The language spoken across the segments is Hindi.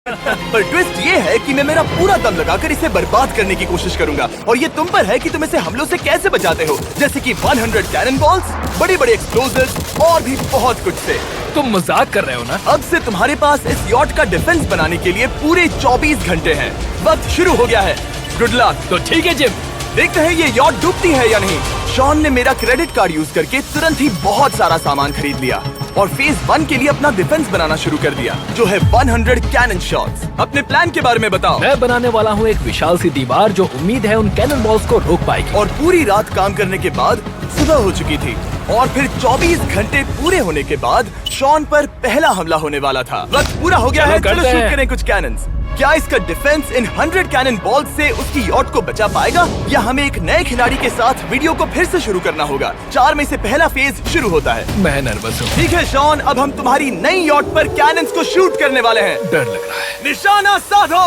पर ट्विस्ट ये है कि मैं मेरा पूरा दम लगाकर इसे बर्बाद करने की कोशिश करूंगा और ये तुम पर है कि तुम इसे हमलों से कैसे बचाते हो, जैसे कि 100 कैनन बॉल्स, बड़े बड़े एक्सप्लोजिव्स और भी बहुत कुछ से। तुम मजाक कर रहे हो ना? अब से तुम्हारे पास इस यॉट का डिफेंस बनाने के लिए पूरे 24 घंटे हैं। वक्त शुरू हो गया है। Good luck. तो ठीक है जिम, देखते हैं ये यॉट डूबती है या नहीं। शॉन ने मेरा क्रेडिट कार्ड यूज करके तुरंत ही बहुत सारा सामान खरीद लिया और फेज 1 के लिए अपना डिफेंस बनाना शुरू कर दिया, जो है 100 कैनन शॉट्स। अपने प्लान के बारे में बताओ। मैं बनाने वाला हूँ एक विशाल सी दीवार जो उम्मीद है उन कैनन बॉल्स को रोक पाएगी। और पूरी रात काम करने के बाद सुबह हो चुकी थी और फिर 24 घंटे पूरे होने के बाद शॉन पर पहला हमला होने वाला था। वक्त पूरा हो गया है, चलो शूट करें कुछ कैनन्स। क्या इसका डिफेंस इन 100 कैनन बॉल्स से उसकी यॉट को बचा पाएगा या हमें एक नए खिलाड़ी के साथ वीडियो को फिर से शुरू करना होगा? 4 में से पहला फेज शुरू होता है। मैं नर्वस हूँ। ठीक है शॉन, अब हम तुम्हारी नई यॉट पर कैनन्स को शूट करने वाले हैं। डर लग रहा है। निशाना साधो।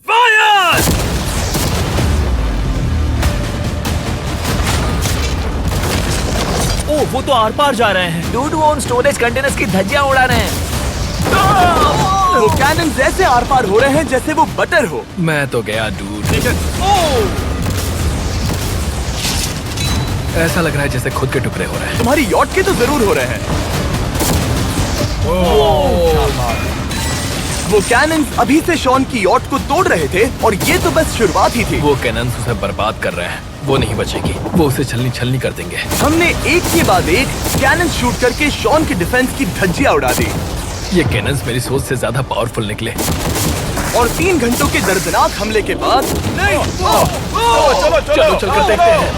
फायर! ओह, वो तो आर पार जा रहे हैं। डूड, वो उन स्टोरेज कंटेनर्स की धज्जियां उड़ा रहे हैं। वो कैनन्स ऐसे आर पार हो रहे हैं जैसे वो बटर हो। मैं तो गया डूड। ठीक है। ओह! ऐसा लग रहा है जैसे खुद के टुकड़े हो रहे हैं। तुम्हारी यॉट के तो जरूर हो रहे हैं। वो कैनन्स अभी से शॉन की यॉट को तोड़ रहे थे और ये तो बस शुरुआत ही थी। वो कैनन्स उसे बर्बाद कर रहे हैं। वो नहीं बचेगी। वो उसे छलनी छलनी कर देंगे। हमने एक के बाद एक कैनन शूट करके शॉन की डिफेंस की धज्जियां उड़ा दी। ये कैनन्स मेरी सोच से ज्यादा पावरफुल निकले। और 3 घंटों के दर्दनाक हमले के बाद चलो चलकर देखते हैं।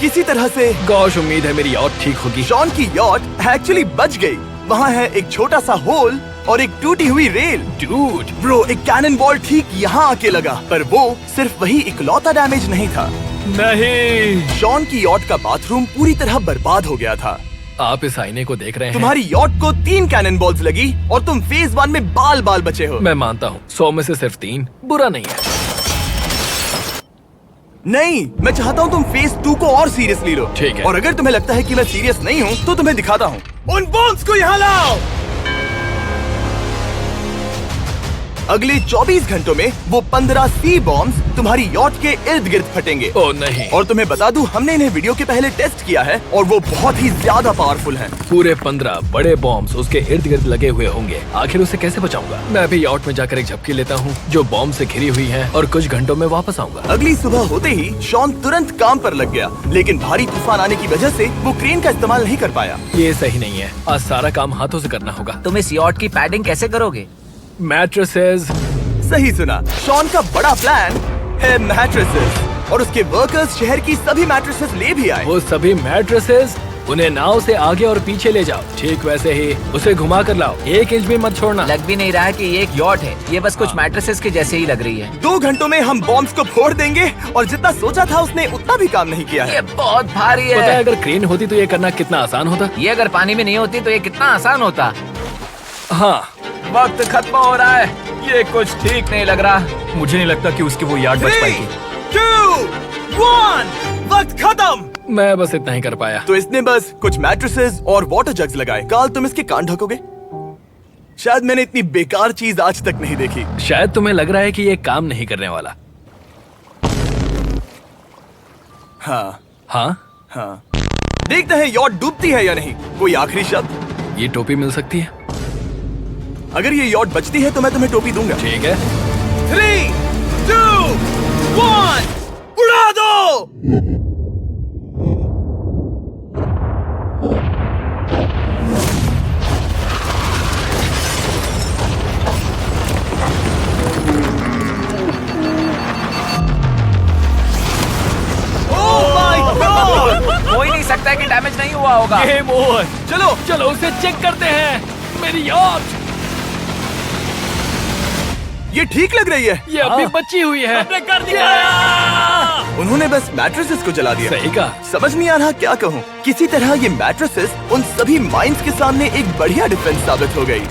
किसी तरह से गॉश, उम्मीद है मेरी यॉट ठीक होगी। शॉन की यॉट एक्चुअली बच गई। वहाँ है एक छोटा सा होल और एक टूटी हुई रेल। डूड ब्रो, एक कैनन बॉल ठीक यहाँ आके लगा, पर वो सिर्फ वही इकलौता डैमेज नहीं था। नहीं, शॉन की यॉट का बाथरूम पूरी तरह बर्बाद हो गया था। आप इस आईने को देख रहे हैं। तुम्हारी यॉट को 3 कैनन बॉल्स लगी और तुम फेज 1 में बाल बाल बचे हो। मैं मानता हूँ 100 में से सिर्फ 3 बुरा नहीं है। नहीं, मैं चाहता हूँ तुम फेज 2 को और सीरियसली लो। ठीक है। और अगर तुम्हें लगता है कि मैं सीरियस नहीं हूँ तो तुम्हें दिखाता हूँ। उन बॉम्ब्स को यहाँ लाओ। अगले 24 घंटों में वो 15 सी बॉम्ब्स तुम्हारी यॉट के इर्द गिर्द फटेंगे। ओह नहीं। और तुम्हें बता दूं, हमने इन्हें वीडियो के पहले टेस्ट किया है और वो बहुत ही ज्यादा पावरफुल हैं। पूरे 15 बड़े बॉम्ब्स उसके इर्द गिर्द लगे हुए होंगे। आखिर उसे कैसे बचाऊंगा? मैं अभी यॉट में जाकर एक झपकी लेता हूँ जो बॉम्ब से घिरी हुई है और कुछ घंटों में वापस आऊंगा। अगली सुबह होते ही शॉन तुरंत काम पर लग गया, लेकिन भारी तूफान आने की वजह से वो क्रेन का इस्तेमाल नहीं कर पाया। ये सही नहीं है। आज सारा काम हाथों से करना होगा। तुम इस यॉट की पैडिंग कैसे करोगे? मैट्रेसेस। सही सुना, शॉन का बड़ा प्लान है मैट्रेसेस और उसके वर्कर्स शहर की सभी मैट्रेसेस ले भी आए। वो सभी मैट्रेसेस उन्हें नाव से आगे और पीछे ले जाओ। ठीक वैसे ही उसे घुमा कर लाओ। 1 इंच भी मत छोड़ना। लग भी नहीं रहा है कि ये एक यॉट है। ये बस कुछ मैट्रेसेस के जैसे ही लग रही है। 2 घंटों में हम बॉम्ब्स को फोड़ देंगे और जितना सोचा था उसने उतना भी काम नहीं किया है। ये बहुत भारी पता है है। अगर क्रेन होती तो ये करना कितना आसान होता। ये अगर पानी में नहीं होती तो ये कितना आसान होता। हाँ, वक्त खत्म हो रहा है। ये कुछ ठीक नहीं लग रहा। मुझे नहीं लगता कि उसकी वो याद बच 3, पाएगी। 2, 1, वक्त खत्म। मैं बस इतना ही कर पाया। तो इसने बस कुछ मैट्रेसेस और वाटर जग्स लगाए। काल, तुम इसके कान ढकोगे? शायद मैंने इतनी बेकार चीज आज तक नहीं देखी। शायद तुम्हें लग रहा है कि ये काम नहीं करने वाला। हाँ हाँ, हाँ, देखते हैं यॉट डूबती है या नहीं। कोई आखिरी शब्द? ये टोपी मिल सकती है। अगर ये यॉट बचती है तो मैं तुम्हें टोपी दूंगा। ठीक है। 3, 2, 1, उड़ा दो। हो ही नहीं सकता है कि डैमेज नहीं हुआ होगा। Game over. चलो चलो उसे चेक करते हैं। मेरी यॉट ये ठीक लग रही है। ये अभी बची हुई है। हमने कर दिया। उन्होंने बस मैट्रेसेस को जला दिया। सही कहा। समझ नहीं आ रहा क्या कहूँ। किसी तरह ये मैट्रेसेस उन सभी माइंस के सामने एक बढ़िया डिफेंस साबित हो गई।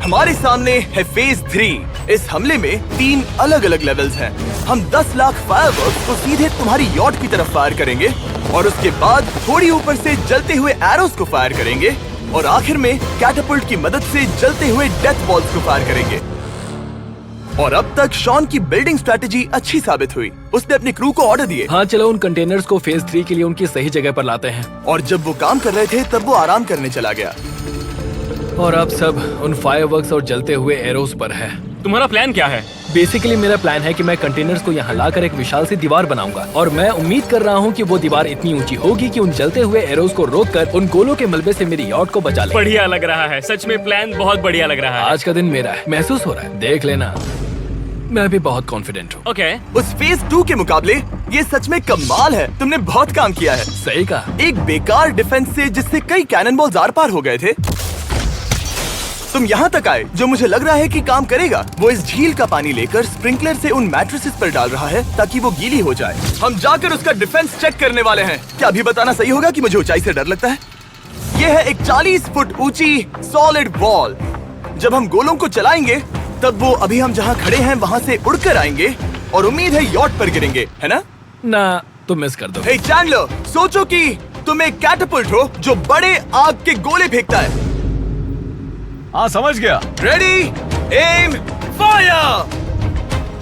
हमारे सामने है फेज 3। इस हमले में 3 अलग अलग लेवल्स हैं। हम 10 लाख फायरवर्क्स को सीधे तुम्हारी यॉट की तरफ फायर करेंगे और उसके बाद थोड़ी ऊपर से जलते हुए एरोस को फायर करेंगे और आखिर में कैटापल्ट की मदद से जलते हुए डेथ बॉल्स को फायर करेंगे। और अब तक शॉन की बिल्डिंग स्ट्रेटेजी अच्छी साबित हुई। उसने अपनी क्रू को ऑर्डर दिए हाँ चलो उन कंटेनर्स को फेज 3 के लिए उनकी सही जगह पर लाते हैं। और जब वो काम कर रहे थे तब वो आराम करने चला गया। और अब सब उन फायरवर्क्स और जलते हुए एरोस पर है। तुम्हारा प्लान क्या है? बेसिकली मेरा प्लान है कि मैं कंटेनर्स को यहाँ लाकर एक विशाल सी दीवार बनाऊंगा और मैं उम्मीद कर रहा हूँ कि वो दीवार इतनी ऊंची होगी कि उन जलते हुए एरोस को रोककर उन गोलों के मलबे से मेरी यॉट को बचा ले। बढ़िया लग रहा है, सच में प्लान बहुत बढ़िया लग रहा है। आज का दिन मेरा है, महसूस हो रहा है, देख लेना। मैं भी बहुत कॉन्फिडेंट हूँ। ओके। उस फेज 2 के मुकाबले ये सच में कमाल है। तुमने बहुत काम किया है। सही कहा। एक बेकार डिफेंस से जिससे कई कैनन बॉल्स आर पार हो गए थे, तुम यहाँ तक आए जो मुझे लग रहा है कि काम करेगा। वो इस झील का पानी लेकर स्प्रिंकलर से उन मैट्रेसेस पर डाल रहा है ताकि वो गीली हो जाए। हम जाकर उसका डिफेंस चेक करने वाले हैं। क्या अभी बताना सही होगा कि मुझे ऊंचाई से डर लगता है? ये है एक 40 फुट ऊंची सॉलिड वॉल। जब हम गोलों को चलाएंगे तब वो अभी हम जहाँ खड़े हैं वहाँ से उड़कर आएंगे और उम्मीद है यॉट पर गिरेंगे, है ना? ना तुम मिस कर दो। हे चैंडलर, सोचो कि तुम एक कैटापल्ट हो जो बड़े आग के गोले फेंकता है। हाँ समझ गया। Ready, aim, fire!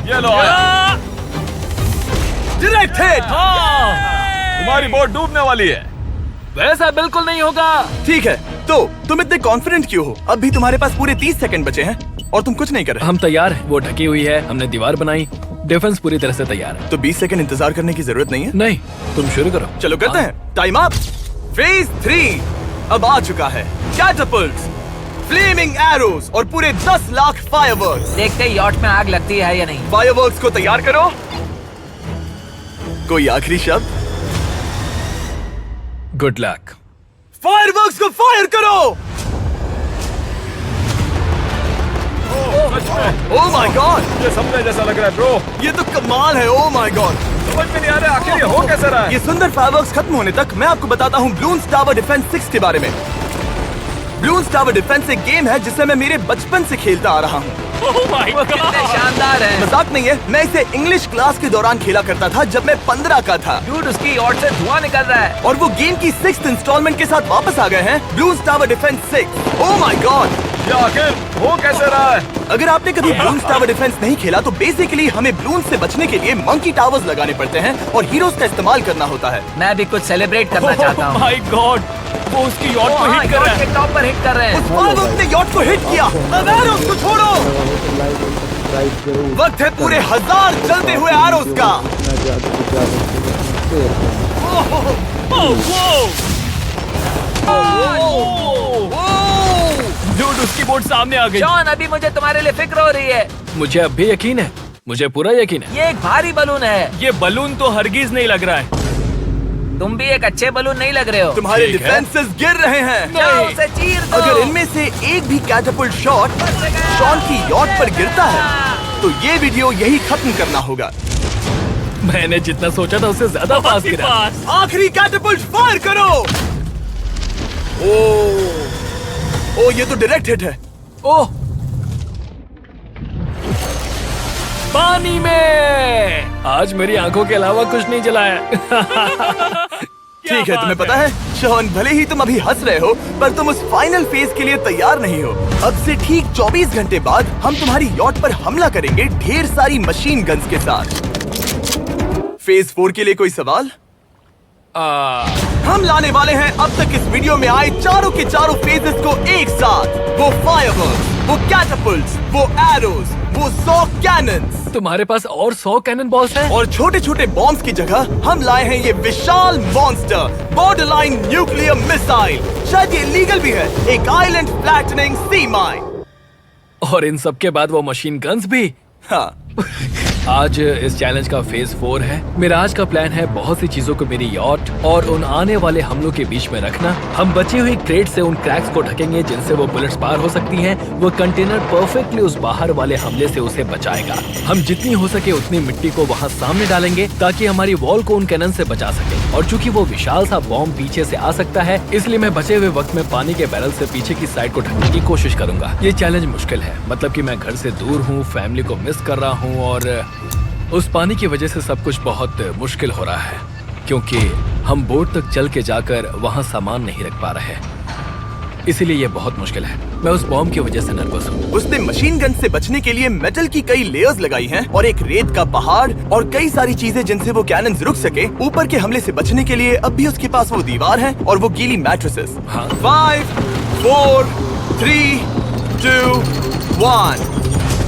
ये लो आया। Direct hit! तुम्हारी बोट डूबने वाली है। वैसा बिल्कुल नहीं होगा। ठीक है, तो तुम इतने कॉन्फिडेंट क्यों हो? अब भी तुम्हारे पास पूरे 30 सेकंड बचे हैं और तुम कुछ नहीं कर रहे। हम तैयार हैं, वो ढकी हुई है, हमने दीवार बनाई, डिफेंस पूरी तरह से तैयार है। तो 20 सेकंड इंतजार करने की जरूरत नहीं है। नहीं, तुम शुरू करो। चलो करते हैं। Time up. फेज 3 अब आ चुका है। कैटापल्ट्स, फ्लेमिंग एरोस और पूरे 10 लाख फायरवर्क्स। देखते ही यॉट में आग लगती है या नहीं। फायरवर्क्स को तैयार करो। कोई आखिरी शब्द? Good luck. फायरवर्क्स को फायर करो। ओह माय गॉड, ये सपने जैसा लग रहा है ब्रो। ये तो कमाल है। ओह माय गॉड, समझ में नहीं आ रहा आखिर ये हो कैसे रहा है। ये सुंदर फायरवर्क्स खत्म होने तक मैं आपको बताता हूँ ब्लून्स टावर डिफेंस 6 के बारे में। ब्लून्स टावर डिफेंस एक गेम है जिसे मैं मेरे बचपन से खेलता आ रहा हूँ। ओह माय कितने गॉड, शानदार है। मजाक नहीं है, मैं इसे इंग्लिश क्लास के दौरान खेला करता था जब मैं 15 का था। डूड उसकी यॉट से धुआं निकल रहा है। और वो गेम की 6th इंस्टॉलमेंट के साथ वापस आ गए हैं, balloons tower defence 6। Oh my God, ये आखिर हो कैसे रहा है। अगर आपने कभी ब्लून्स टावर डिफेंस नहीं खेला तो बेसिकली हमें ब्लून्स से बचने के लिए मंकी टावर्स लगाने पड़ते हैं और हीरोज का इस्तेमाल करना होता है। मैं भी कुछ सेलिब्रेट करना चाहता हूँ। माय गॉड, वो उसकी यॉट को हिट कर रहा है। टॉप पर हिट कर रहे उस हैं। फायरवर्क ने यॉट को हिट किया। अब एरोस को छोड़ो। वक्त है पूरे 1000 जलते हुए एरोस का। डूड उसकी बोट सामने आ गई। जॉन अभी मुझे तुम्हारे लिए फिक्र हो रही है। मुझे अब भी यकीन है, मुझे पूरा यकीन है। ये एक भारी बलून है। ये बलून तो हरगिज नहीं लग रहा है। तुम भी एक अच्छे बलून नहीं लग रहे हो। तुम्हारे ठीक है। डिफेंसेस गिर रहे हैं। जाओ उसे चीर दो। अगर इनमें से एक भी कैटापल्ट शॉट शॉन की यॉट पर गिरता है तो ये वीडियो यही खत्म करना होगा। मैंने जितना सोचा था उससे ज्यादा पास बहुत ही गिरा। पास। आखिरी कैटापल्ट फायर करो। ओ ये तो डायरेक्ट हिट है। ओह, पानी में। आज मेरी आंखों के अलावा कुछ नहीं जला है। ठीक है, तुम्हें पता है शॉन, भले ही तुम अभी हंस रहे हो पर तुम उस फाइनल फेज के लिए तैयार नहीं हो। अब से ठीक 24 घंटे बाद हम तुम्हारी यॉट पर हमला करेंगे ढेर सारी मशीन गन्स के साथ। फेज 4 के लिए कोई सवाल? हम लाने वाले हैं अब तक इस वीडियो में आए चारों के चारों फेजेस को एक साथ। वो फायरवर्क्स, वो कैटापल्ट्स, वो एरोस, वो 100 कैनन्स तुम्हारे पास और 100 कैनन बॉल्स हैं? और छोटे छोटे बॉम्ब्स की जगह हम लाए हैं ये विशाल मॉन्स्टर बॉर्डरलाइन न्यूक्लियर मिसाइल। शायद ये लीगल भी है, एक आइलैंड फ्लैटनिंग सी माइन। और इन सब के बाद वो मशीन गन्स भी। हाँ, आज इस चैलेंज का फेज 4 है। मेरा आज का प्लान है बहुत सी चीजों को मेरी यॉट और उन आने वाले हमलों के बीच में रखना। हम बची हुई क्रेट से उन क्रैक्स को ढकेंगे जिनसे वो बुलेट्स पार हो सकती हैं। वो कंटेनर परफेक्टली उस बाहर वाले हमले से उसे बचाएगा। हम जितनी हो सके उतनी मिट्टी को वहाँ सामने डालेंगे ताकि हमारी वॉल को उन कैनन से बचा सके। और चूंकि वो विशाल सा बॉम्ब पीछे से आ सकता है, इसलिए मैं बचे हुए वक्त में पानी के बैरल से पीछे की साइड को ढकने की कोशिश करूंगा। ये चैलेंज मुश्किल है, मतलब कि मैं घर से दूर हूँ, फैमिली को मिस कर रहा हूँ और उस पानी की वजह से सब कुछ बहुत मुश्किल हो रहा है क्योंकि हम बोट तक चल के जाकर वहाँ सामान नहीं रख पा रहे। इसीलिए ये बहुत मुश्किल है। मैं उस बॉम्ब की वजह से नर्वस हूँ। उसने मशीन गन से बचने के लिए मेटल की कई लेयर्स लगाई हैं और एक रेत का पहाड़ और कई सारी चीजें जिनसे वो कैनन्स रुक सके। ऊपर के हमले से बचने के लिए अब भी उसके पास वो दीवार है और वो गीली मैट्रेसेस। हाँ। 5, 4, 3, 2, 1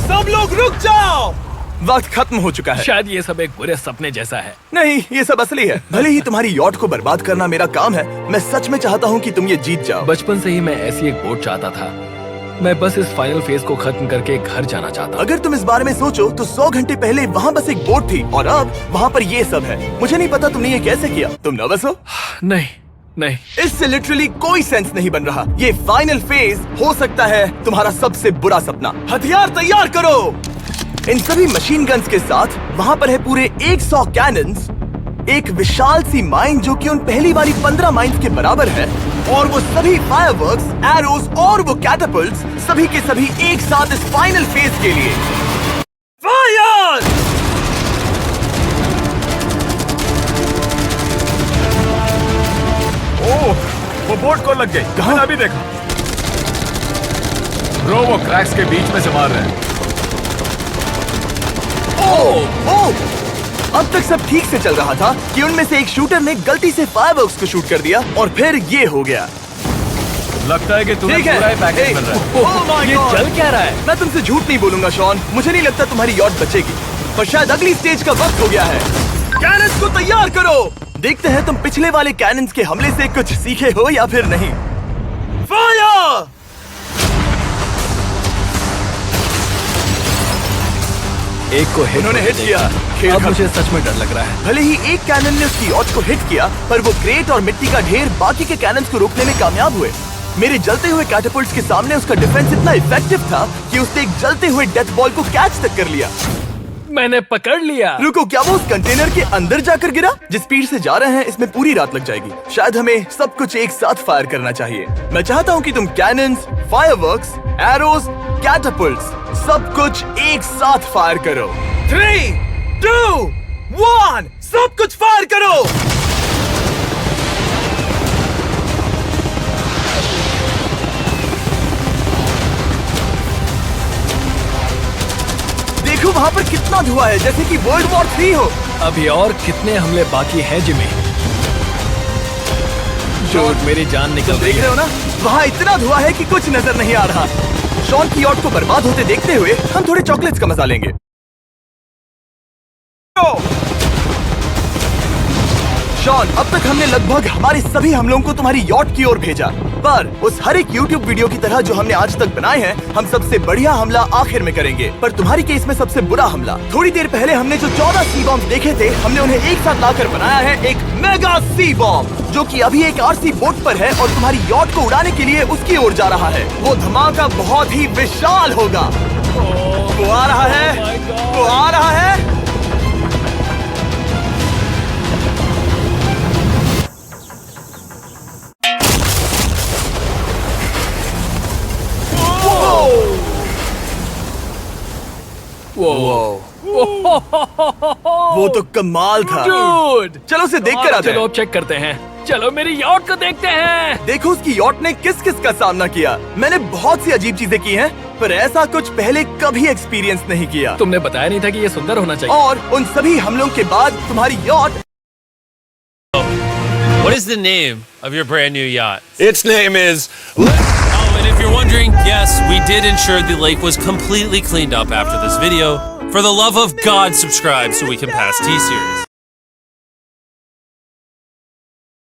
सब लोग रुक जाओ। वक्त खत्म हो चुका है। शायद ये सब एक बुरे सपने जैसा है। नहीं, ये सब असली है। भले ही तुम्हारी यॉट को बर्बाद करना मेरा काम है, मैं सच में चाहता हूँ कि तुम ये जीत जाओ। बचपन से ही मैं ऐसी एक बोट चाहता था। मैं बस इस फाइनल फेज को खत्म करके घर जाना चाहता। अगर तुम इस बारे में सोचो तो 100 घंटे पहले वहाँ बस एक बोट थी और अब वहाँ पर ये सब है। मुझे नहीं पता तुमने ये कैसे किया। तुम नर्वस हो? नहीं नहीं, इससे लिटरली कोई सेंस नहीं बन रहा। ये फाइनल फेज हो सकता है तुम्हारा सबसे बुरा सपना। हथियार तैयार करो। इन सभी मशीन गन्स के साथ वहाँ पर है पूरे 100 कैनन्स, एक विशाल सी माइन जो कि उन पहली वाली 15 माइंस के बराबर है, और वो सभी फायरवर्क्स, एरोस और वो कैटापल्ट्स सभी के सभी एक साथ इस फाइनल फेज के लिए। फायर! ओह, वो बोट को लग गई। कहाँ? अभी देखा। ब्रो, वो क्रैक्स के बीच में से मार रहे हैं। अब तक सब ठीक से चल रहा था कि उनमें से एक शूटर ने गलती से फायरवर्क्स को शूट कर दिया और फिर ये हो गया। लगता है कि तुम्हें ठीक है। पूरा ही पैकेज मिल रहा है। Oh my ये God! चल क्या रहा है? मैं तुमसे झूठ नहीं बोलूंगा शॉन, मुझे नहीं लगता तुम्हारी यॉट बचेगी, पर शायद अगली स्टेज का वक्त हो गया है। कैनन्स को तैयार करो। देखते हैं तुम पिछले वाले कैनन्स के हमले से कुछ सीखे हो या फिर नहीं। फायर! एक को हिट उन्होंने हिट किया। खेल अब खत्म। मुझे सच में डर लग रहा है। भले ही एक कैनन ने उसकी यॉट को हिट किया, पर वो क्रेट और मिट्टी का ढेर बाकी के कैनन्स को रोकने में कामयाब हुए। मेरे जलते हुए कैटापल्ट्स के सामने उसका डिफेंस इतना इफेक्टिव था कि उसने एक जलते हुए डेथ बॉल को कैच तक कर लिया। मैंने पकड़ लिया। रुको, क्या वो उस कंटेनर के अंदर जाकर गिरा? जिस स्पीड से जा रहे हैं इसमें पूरी रात लग जाएगी। शायद हमें सब कुछ एक साथ फायर करना चाहिए। मैं चाहता हूँ कि तुम कैनन्स, फायरवर्क्स, एरोस, कैटापल्ट्स सब कुछ एक साथ फायर करो। 3, 2, 1 सब कुछ फायर करो। देखो वहाँ पर कितना धुआं है, जैसे कि वर्ल्ड वॉर 3 हो। अभी और कितने हमले बाकी हैं जिमी? जोट, मेरी जान निकल रही देख रहे है। हो ना, वहाँ इतना धुआं है कि कुछ नजर नहीं आ रहा। शॉन की यॉट को बर्बाद होते देखते हुए हम थोड़े चॉकलेट्स का मजा लेंगे। शॉन, अब तक हमने लगभग हमारे सभी हमलों को तुम्हारी यॉट की ओर भेजा, पर उस हर एक YouTube वीडियो की तरह जो हमने आज तक बनाए हैं, हम सबसे बढ़िया हमला आखिर में करेंगे। पर तुम्हारी केस में सबसे बुरा हमला। थोड़ी देर पहले हमने जो 14 सी बॉम्ब देखे थे, हमने उन्हें एक साथ लाकर बनाया है एक मेगा सी बॉम्ब, जो कि अभी एक RC बोट पर है और तुम्हारी यॉट को उड़ाने के लिए उसकी ओर जा रहा है। वो धमाका बहुत ही विशाल होगा। वो आ रहा है, वो आ रहा है। वो तो कमाल था। Dude! चलो उसे देख कर आते चलो हैं। अब चेक करते हैं। चलो मेरी यॉट को देखते हैं। देखो उसकी यॉट ने किस किस का सामना किया। मैंने बहुत सी अजीब चीजें की हैं, पर ऐसा कुछ पहले कभी एक्सपीरियंस नहीं किया। तुमने बताया नहीं था कि ये सुंदर होना चाहिए। और उन सभी हमलों के बाद तुम्हारी yacht. What is the name of your brand new yacht? Its name is. Oh, and if you're wondering, yes, we did ensure the lake was completely cleaned up after this video. For the love of God, subscribe so we can pass T-Series.